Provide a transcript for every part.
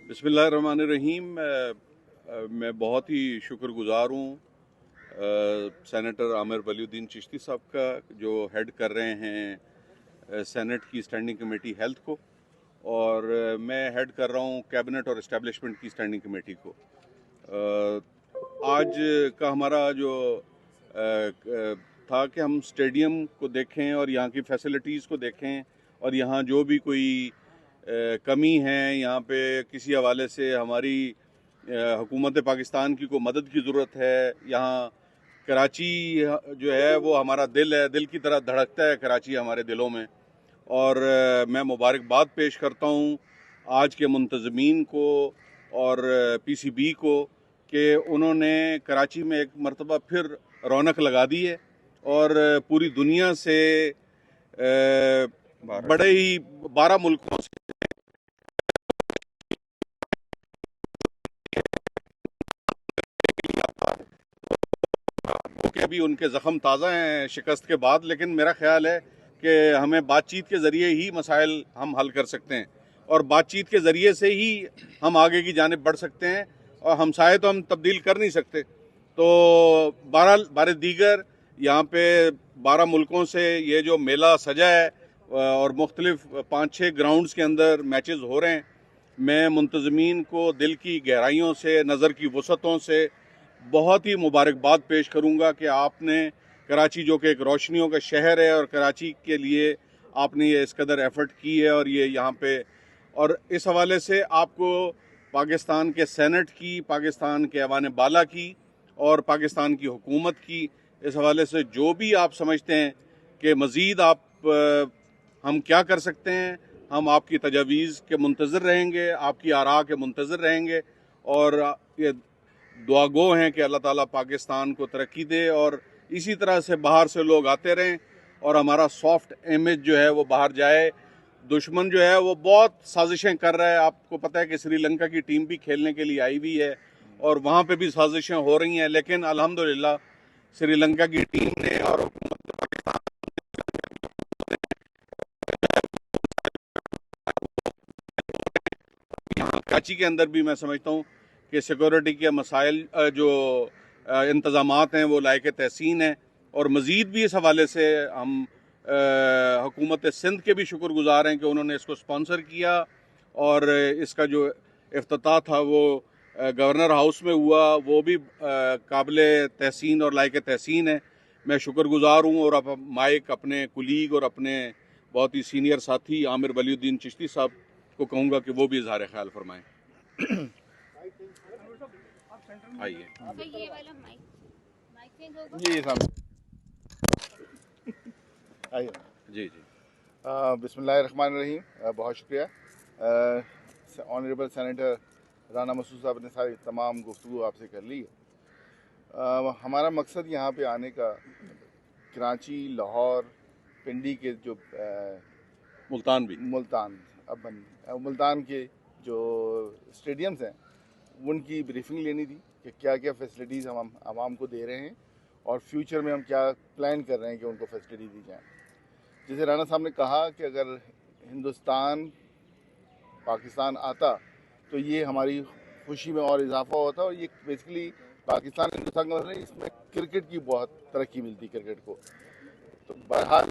बिस्मिल्लाहिर्रहमानिर्रहीम। मैं बहुत ही शुक्रगुजार हूँ सेनेटर आमिर वलीउद्दीन चिश्ती साहब का, जो हेड कर रहे हैं सेनेट की स्टैंडिंग कमेटी हेल्थ को, और मैं हेड कर रहा हूँ कैबिनेट और इस्टेब्लिशमेंट की स्टैंडिंग कमेटी को। आज का हमारा जो था कि हम स्टेडियम को देखें और यहाँ की फैसिलिटीज़ को देखें, और यहाँ जो भी कोई कमी है, यहाँ पे किसी हवाले से हमारी हुकूमत पाकिस्तान की को मदद की ज़रूरत है। यहाँ कराची जो है वो हमारा दिल है, दिल की तरह धड़कता है कराची हमारे दिलों में। और मैं मुबारकबाद पेश करता हूँ आज के मुंतज़मीन को और पीसीबी को कि उन्होंने कराची में एक मरतबा फिर रौनक लगा दी है, और पूरी दुनिया से बड़े ही 12 मुल्कों से कि अभी उनके ज़ख्म ताज़ा हैं शिकस्त के बाद, लेकिन मेरा ख्याल है कि हमें बातचीत के ज़रिए ही मसाइल हम हल कर सकते हैं, और बातचीत के ज़रिए से ही हम आगे की जानिब बढ़ सकते हैं, और हमसाये तो हम तब्दील कर नहीं सकते। तो बारह दीगर यहाँ पे 12 मुल्कों से ये जो मेला सजा है और मुख्तलिफ 5-6 ग्राउंड्स के अंदर मैचेस हो रहे हैं, मैं मुंतज़मीन को दिल की गहराइयों से, नज़र की वसअतों से बहुत ही मुबारकबाद पेश करूंगा कि आपने कराची, जो कि एक रोशनियों का शहर है, और कराची के लिए आपने ये इस कदर एफर्ट की है, और ये यहाँ पे, और इस हवाले से आपको पाकिस्तान के सेनेट की, पाकिस्तान के ऐवान बाला की और पाकिस्तान की हुकूमत की, इस हवाले से जो भी आप समझते हैं कि मज़ीद आप हम क्या कर सकते हैं, हम आपकी तजावीज़ के मुंतज़र रहेंगे, आपकी आरा के मुंतज़र रहेंगे, और ये दुआ गो हैं कि अल्लाह ताला पाकिस्तान को तरक्की दे, और इसी तरह से बाहर से लोग आते रहें और हमारा सॉफ्ट इमेज जो है वो बाहर जाए। दुश्मन जो है वो बहुत साजिशें कर रहा है। आपको पता है कि श्रीलंका की टीम भी खेलने के लिए आई हुई है, और वहाँ पे भी साजिशें हो रही हैं, लेकिन अल्हम्दुलिल्लाह श्रीलंका की टीम ने और हुकूमत पाकिस्तान यहाँ कराची के अंदर भी मैं समझता हूँ कि सिक्योरिटी के मसाइल जो इंतज़ामात हैं वो लायक तहसीन है, और मज़ीद भी इस हवाले से हम हुकूमत सिंध के भी शुक्रगुजार हैं कि उन्होंने इसको स्पॉन्सर किया, और इसका जो इफ्तिताह था वो गवर्नर हाउस में हुआ, वो भी काबिल तहसीन और लायक तहसीन है। मैं शुक्रगुजार हूँ, और अब माइक अपने कुलीग और अपने बहुत ही सीनियर साथी आमिर वलीउद्दीन चिश्ती साहब को कहूँगा कि वो भी इजहार ख्याल फरमाएं। आइए जी साहब, आइए। जी। बिस्मिल्लाहिर्रहमानिर्रहीम। बहुत शुक्रिया ऑनरेबल सेनेटर राना मसूद साहब ने सारी तमाम गुफ्तगू आपसे कर ली है। हमारा मकसद यहाँ पे आने का कराची, लाहौर, पिंडी के जो मुल्तान के जो स्टेडियम्स हैं उनकी ब्रीफिंग लेनी थी कि क्या क्या फैसिलिटीज़ हम आवाम को दे रहे हैं, और फ्यूचर में हम क्या प्लान कर रहे हैं कि उनको फैसिलिटी दी जाए। जैसे राना साहब ने कहा कि अगर हिंदुस्तान पाकिस्तान आता तो ये हमारी खुशी में और इजाफा होता, और ये बेसिकली पाकिस्तान हिंदुस्तान का मतलब इसमें क्रिकेट की बहुत तरक्की मिलती क्रिकेट को। तो बहरहाल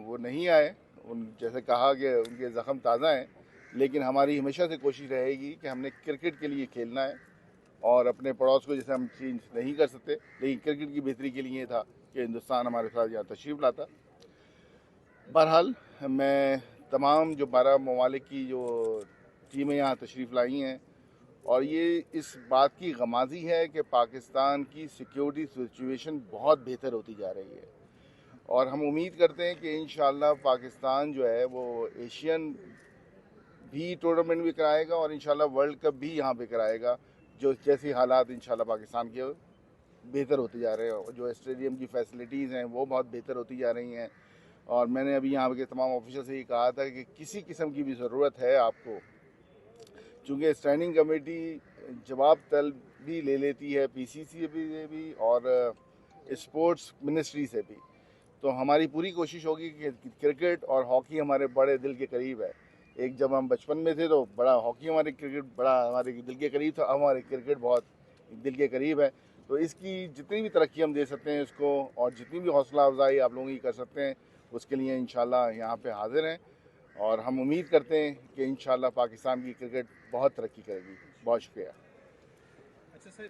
वो नहीं आए, उन जैसे कहा कि उनके ज़ख्म ताज़ा हैं, लेकिन हमारी हमेशा से कोशिश रहेगी कि हमने क्रिकेट के लिए खेलना है, और अपने पड़ोस को जैसे हम चेंज नहीं कर सकते, लेकिन क्रिकेट की बेहतरी के लिए था कि हिंदुस्तान हमारे साथ यहाँ तशरीफ़ लाता। बहरहाल मैं तमाम जो 12 ममालिक की जो टीमें यहाँ तशरीफ़ लाई हैं, और ये इस बात की गमाज़ी है कि पाकिस्तान की सिक्योरिटी सिचुएशन बहुत बेहतर होती जा रही है, और हम उम्मीद करते हैं कि इंशाअल्लाह पाकिस्तान जो है वो एशियन भी टूर्नामेंट भी कराएगा, और इंशाअल्लाह वर्ल्ड कप भी यहाँ पे कराएगा, जो जैसी हालात इंशाअल्लाह पाकिस्तान के बेहतर होते जा रहे हैं। जो स्टेडियम की फैसिलिटीज़ हैं वो बहुत बेहतर होती जा रही हैं, और मैंने अभी यहाँ के तमाम ऑफिसर से ये कहा था कि किसी किस्म की भी ज़रूरत है आपको, चूँकि स्टैंडिंग कमेटी जवाब तलब भी ले लेती है पीसीसी से भी और स्पोर्ट्स मिनिस्ट्री से भी, तो हमारी पूरी कोशिश होगी कि क्रिकेट और हॉकी हमारे बड़े दिल के करीब है, ایک جب ہم بچپن میں تھے تو بڑا ہاکی ہمارے کرکٹ بڑا ہمارے دل کے قریب تھا، اب ہمارے کرکٹ بہت دل کے قریب ہے. تو اس کی جتنی بھی ترقی ہم دے سکتے ہیں اس کو، اور جتنی بھی حوصلہ افزائی آپ لوگوں کی کر سکتے ہیں، اس کے لیے انشاءاللہ یہاں پہ حاضر ہیں. اور ہم امید کرتے ہیں کہ انشاءاللہ پاکستان کی کرکٹ بہت ترقی کرے گی. بہت شکریہ. اچھا سر،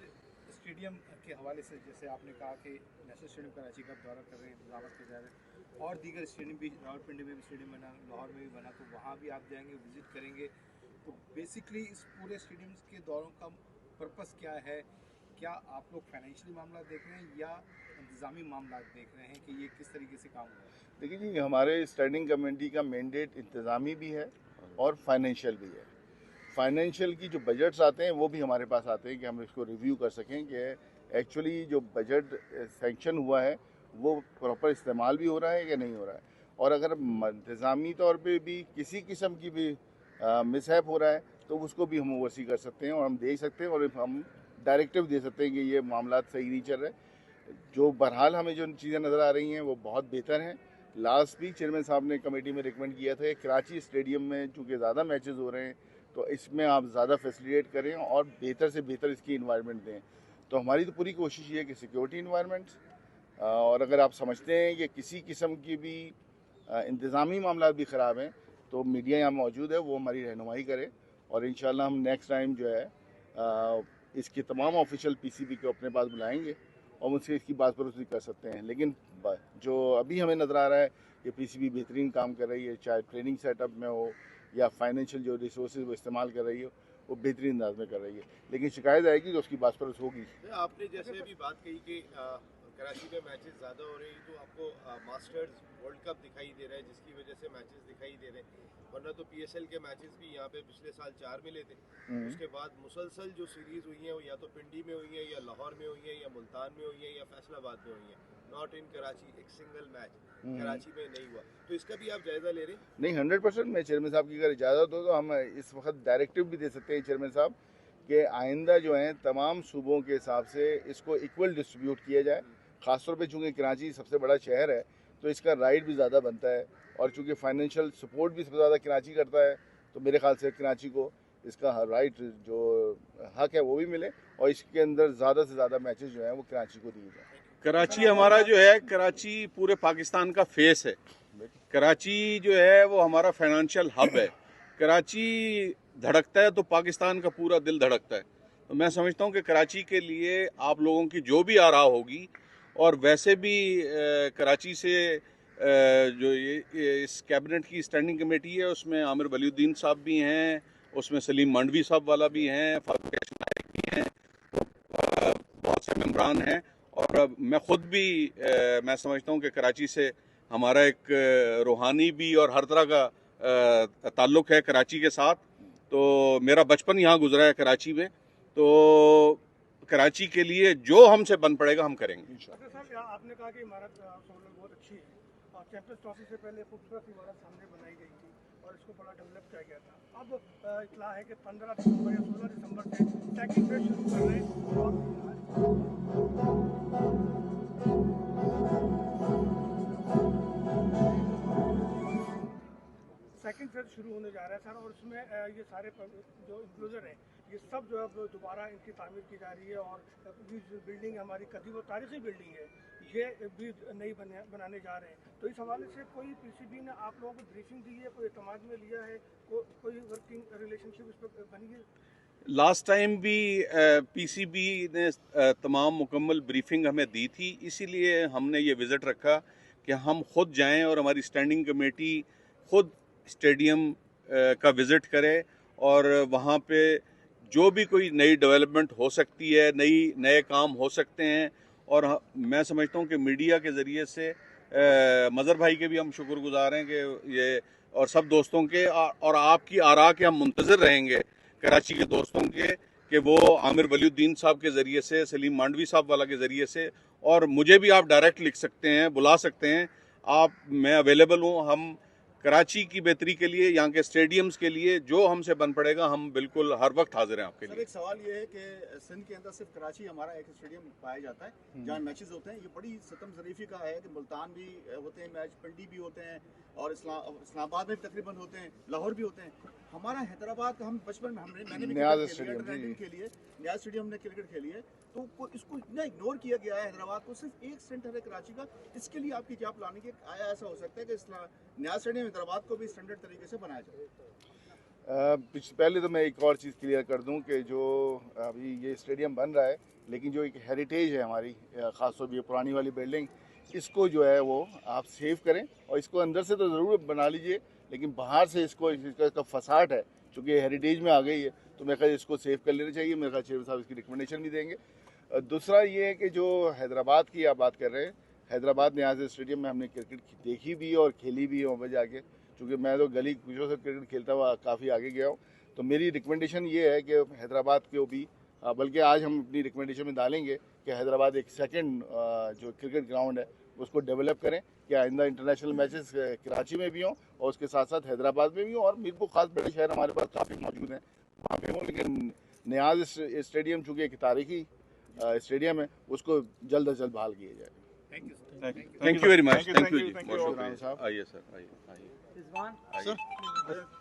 اسٹیڈیم کے حوالے سے جیسے آپ نے کہا کہ نیشنل اسٹیڈیم کراچی کا دورہ کر رہے ہیں، انتظامات کے جا رہے ہیں، اور دیگر اسٹیڈیم بھی راولپنڈی میں بھی اسٹیڈیم بنا، لاہور میں بھی بنا، تو وہاں بھی آپ جائیں گے، وزٹ کریں گے. تو بیسکلی اس پورے اسٹیڈیم کے دوروں کا پرپس کیا ہے؟ کیا آپ لوگ فائنینشلی معاملات دیکھ رہے ہیں یا انتظامی معاملات دیکھ رہے ہیں کہ یہ کس طریقے سے کام ہوا ہے؟ دیکھیے جی، ہمارے اسٹینڈنگ کمیٹی کا مینڈیٹ انتظامی بھی ہے اور فائنینشیل بھی ہے. فائنینشیل کی جو بجٹس آتے ہیں وہ بھی ہمارے پاس آتے ہیں کہ ہم اس کو ریویو کر سکیں کہ ایکچولی جو بجٹ سینکشن ہوا ہے وہ پراپر استعمال بھی ہو رہا ہے یا نہیں ہو رہا ہے. اور اگر انتظامی طور پہ بھی کسی قسم کی بھی مس ہیپ ہو رہا ہے تو اس کو بھی ہم اوورسی کر سکتے ہیں اور ہم دیکھ سکتے ہیں اور ہم ڈائریکٹیو دے سکتے ہیں کہ یہ معاملات صحیح نہیں چل رہے. جو بہرحال ہمیں جو چیزیں نظر آ رہی ہیں وہ بہت بہتر ہیں. لاسٹ بھی چیئرمین صاحب نے کمیٹی میں ریکمینڈ کیا تھا کہ کراچی اسٹیڈیم میں چونکہ زیادہ میچز ہو رہے ہیں تو اس میں آپ زیادہ فیسیلیٹیٹ کریں اور بہتر سے بہتر اس کی انوائرمنٹ دیں. تو ہماری تو پوری کوشش یہ ہے کہ سیکیورٹی انوائرمنٹ، اور اگر آپ سمجھتے ہیں کہ کسی قسم کی بھی انتظامی معاملات بھی خراب ہیں تو میڈیا یہاں موجود ہے، وہ ہماری رہنمائی کرے. اور انشاءاللہ ہم نیکسٹ ٹائم جو ہے اس کے تمام آفیشیل پی سی بی کو اپنے پاس بلائیں گے اور ان سے اس کی بات پرسی کر سکتے ہیں. لیکن جو ابھی ہمیں نظر آ رہا ہے کہ پی سی بی بہترین کام کر رہی ہے، چاہے ٹریننگ سیٹ اپ میں ہو یا فائنینشیل جو ریسورسز وہ استعمال کر رہی ہو، وہ بہترین انداز میں کر رہی ہے. لیکن شکایت آئے گی تو اس کی بات پرس ہوگی. آپ نے جیسے ابھی بات کہی کہ کراچی میں میچز زیادہ ہو رہے ہیں، تو آپ کو ماسٹرز ورلڈ کپ دکھائی دے رہا ہے جس کی وجہ سے میچز دکھائی دے رہے ہیں، ورنہ تو پی ایس ایل کے میچز بھی یہاں پہ پچھلے سال 4 ملے تھے. اس کے بعد مسلسل جو سیریز ہوئی ہیں وہ یا تو پنڈی میں ہوئی ہیں یا لاہور میں ہوئی ہیں یا ملتان میں ہوئی ہیں یا فیصل آباد میں ہوئی ہیں، ناٹ ان کراچی. ایک سنگل میچ کراچی میں نہیں ہوا، تو اس کا بھی آپ جائزہ لے رہے ہیں؟ نہیں، 100% میں چیئرمین صاحب کی اگر اجازت ہو تو ہم اس وقت ڈائریکٹیو بھی دے سکتے ہیں چیئرمین صاحب کہ آئندہ جو ہیں تمام صوبوں کے حساب سے اس کو ایکول ڈسٹریبیوٹ کیا جائے. خاص طور پہ چونکہ کراچی سب سے بڑا شہر ہے تو اس کا رائٹ بھی زیادہ بنتا ہے، اور چونکہ فائنینشیل سپورٹ بھی سب سے زیادہ کراچی کرتا ہے تو میرے خیال سے کراچی کو اس کا رائٹ جو حق ہے وہ بھی ملے اور اس کے اندر زیادہ سے زیادہ میچز جو ہیں وہ کراچی کو دیے جائیں. کراچی ہمارا جو ہے، کراچی پورے پاکستان کا فیس ہے. کراچی جو ہے وہ ہمارا فائنانشیل ہب ہے. کراچی دھڑکتا ہے تو پاکستان کا پورا دل دھڑکتا ہے. تو میں سمجھتا ہوں کہ کراچی کے لیے آپ لوگوں کی جو بھی آراء ہوگی، اور ویسے بھی کراچی سے جو یہ اس کیبنٹ کی اسٹینڈنگ کمیٹی ہے اس میں عامر ولی الدین صاحب بھی ہیں، اس میں سلیم مانڈوی صاحب والا بھی ہیں، فاروق نائک بھی ہیں، بہت سے ممبران ہیں. اور میں خود بھی میں سمجھتا ہوں کہ کراچی سے ہمارا ایک روحانی بھی اور ہر طرح کا تعلق ہے کراچی کے ساتھ. تو میرا بچپن یہاں گزرا ہے کراچی میں، تو کراچی کے لیے جو ہم سے بن پڑے گا ہم کریں گے. صاحب، آپ نے کہا کہ عمارت سہولت بہت اچھی ہے اور چیمپئنز ٹرافی سے پہلے خوبصورت عمارت سامنے بنائی گئی تھی اور اس کو بڑا ڈیولپ کیا گیا تھا. اب اطلاع ہے کہ 15 دسمبر یا 16 دسمبر سے سیکنڈ فیز شروع کر رہے ہیں سیکنڈ فیز شروع ہونے جا رہا ہے سر، اور اس میں یہ سارے جو انکلوژر ہیں یہ سب جو ہے دوبارہ ان کی تعمیر کی جا رہی ہے، اور جو بلڈنگ ہماری قدیم و تاریخی بلڈنگ ہے یہ بھی نئی بنانے جا رہے ہیں. تو اس حوالے سے کوئی پی سی بی نے آپ لوگوں کو بریفنگ دی ہے، کوئی اعتماد میں لیا ہے، کوئی ورکنگ ریلیشن شپ اس پہ بنی ہے؟ لاسٹ ٹائم بھی پی سی بی نے تمام مکمل بریفنگ ہمیں دی تھی، اسی لیے ہم نے یہ وزٹ رکھا کہ ہم خود جائیں اور ہماری اسٹینڈنگ کمیٹی خود اسٹیڈیم کا وزٹ کرے اور وہاں پہ جو بھی کوئی نئی ڈیولپمنٹ ہو سکتی ہے، نئے کام ہو سکتے ہیں. اور میں سمجھتا ہوں کہ میڈیا کے ذریعے سے مظہر بھائی کے بھی ہم شکر گزار ہیں کہ یہ، اور سب دوستوں کے اور آپ کی آراء کے ہم منتظر رہیں گے کراچی کے دوستوں کے، کہ وہ عامر ولی الدین صاحب کے ذریعے سے، سلیم مانڈوی صاحب والا کے ذریعے سے، اور مجھے بھی آپ ڈائریکٹ لکھ سکتے ہیں، بلا سکتے ہیں آپ، میں اویلیبل ہوں. ہم कराची की बेहतरी के लिए, यहाँ के स्टेडियम्स के लिए जो हमसे बन पड़ेगा, हम बिल्कुल हर वक्त हाजिर हैं आपके सर लिए। एक सवाल ये है कि सिंध के अंदर सिर्फ कराची हमारा एक स्टेडियम पाया जाता है जहाँ मैचेस होते हैं। ये बड़ी सितम ज़रीफ़ी का है कि मुल्तान भी होते हैं मैच, पिंडी भी होते हैं और इस्लामाबाद में भी तकरीबन होते हैं, लाहौर भी होते हैं। हमारा हैदराबाद का, हम बचपन में मैंने भी न्याज़ क्रिकेट स्टेडियम, खेली है, जी। के लिए न्याज़ स्टेडियम ने क्रिकेट खेली है, तो इसको इतना इग्नोर किया गया है हैदराबाद को। सिर्फ एक सेंटर है कराची का, इसके लिए आपकी क्या प्लानिंग है? आया ऐसा हो सकता है कि न्याज़ स्टेडियम हैदराबाद को भी स्टैंडर्ड तरीके से बनाया जाए? पहले तो मैं एक और चीज़ क्लियर कर दूं कि जो अभी ये स्टेडियम बन रहा है, लेकिन जो एक हेरिटेज है हमारी, ख़ासतौर पर ये पुरानी वाली बिल्डिंग, इसको जो है वो आप सेव करें और इसको अंदर से तो ज़रूर बना लीजिए, लेकिन बाहर से इसका फसाड है, चूँकि हेरिटेज में आ गई है, तो मेरे ख्याल इसको सेव कर लेना चाहिए। मेरे ख्याल चेयरमैन साहब इसकी रिकमेंडेशन भी देंगे। दूसरा ये है कि जो हैदराबाद की आप बात कर रहे हैं, हैदराबाद न्याज़ स्टेडियम में हमने क्रिकेट देखी भी और खेली भी है वहाँ पर जाके, क्योंकि मैं तो गली कुछों से क्रिकेट खेलता हुआ काफ़ी आगे गया हूँ। तो मेरी रिकमेंडेशन ये है कि हैदराबाद को भी, बल्कि आज हम अपनी रिकमेंडेशन में डालेंगे कि हैदराबाद एक सेकंड जो क्रिकेट ग्राउंड है उसको डेवलप करें कि आइंदा इंटरनेशनल मैचेस कराची में भी हों और उसके साथ साथ हैदराबाद में भी हों, और मीरपुर खास बड़े शहर हमारे पास काफ़ी मौजूद हैं वहाँ पे हों। लेकिन न्याज़ स्टेडियम चूँकि एक तारीखी स्टेडियम है, उसको जल्द अज जल्द बहाल किया जाए। Thank you sir. Thank you very much. Thank you, thank you thank ji, you, बहुत Imran शुक्रिया। साहब। आइए सर, आइए आइए। रिजवान आइए।